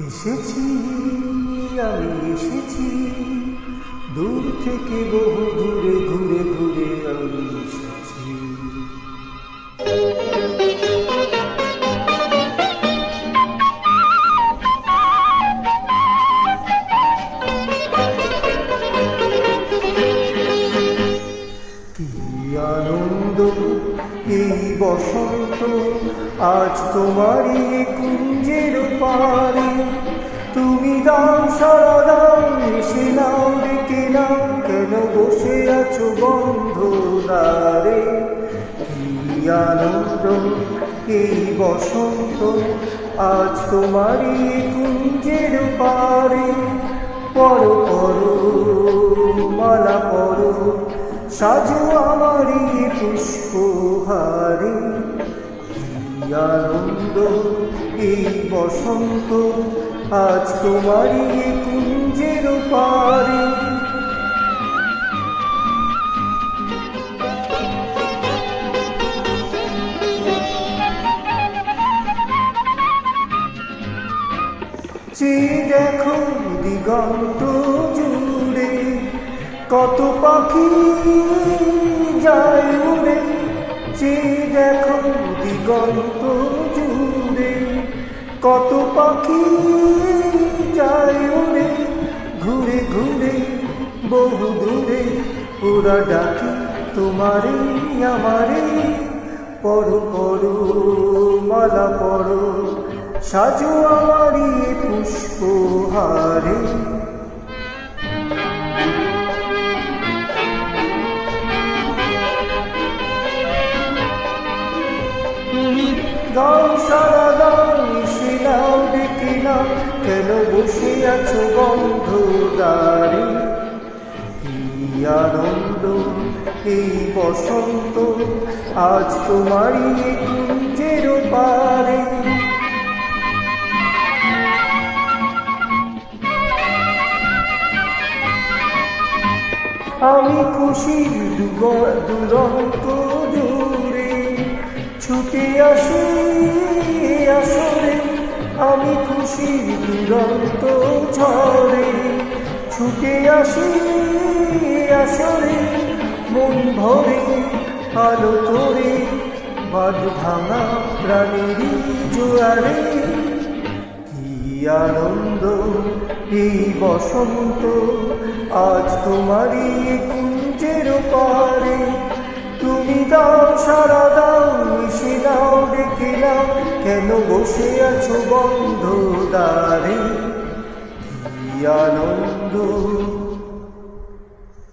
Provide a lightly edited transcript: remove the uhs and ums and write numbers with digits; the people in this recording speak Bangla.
এসেছি, আমি এসেছি, দূর থেকে বহু দূরে ঘুরে ঘুরে আমি এসেছি। কি আনন্দ এই বসন্ত, আজ তোমারই কুঞ্জের পারে। তুমি দাও সারা দাও, এসে নাও ডেকে নাও, কেন বসে আছো বন্ধ দ্বারে। কি আনন্দ এই বসন্ত, আজ তোমারই কুঞ্জের পারে। পরো পরো মালা পরো, সাজো আমারই পুষ্পহারে। কি আনন্দ এই বসন্ত, আজ তোমারই কুঞ্জের পারে। চেয়ে দেখো দিগন্ত জুড়ে, কত পাখি যায় উড়ে। চেয়ে দেখো দিগন্ত জুড়ে, কত পাখি যায় উড়ে। ঘুরে ঘুরে বহু দূরে ওরা ডাকে তোমারে আমারে। পরো পরো মালা পরো, সাজো আমারই পুষ্পহারে। গাও সারা দাও, এসে নাও ডেকে নাও, কেন বসে আছো বন্ধ দ্বারে। কি আনন্দ এই বসন্ত, আজ তোমারই কুঞ্জের পারে। আমি খুশির দুরন্ত দূরে ছুটে আসি আসরে। আমি খুশির দুরন্ত ঝড়ে ছুটে আসি আসরে। মন ভরে আলো করে, বাঁধ ভাঙা প্রাণেরই জোয়ারে। কি আনন্দ এই বসন্ত, আজ তোমারই কুঞ্জের পারে। তুমি দাও সারা দাও, এসে নাও ডেকে নাও, কেন বসে আছো বন্ধ দ্বারে। কি আনন্দ।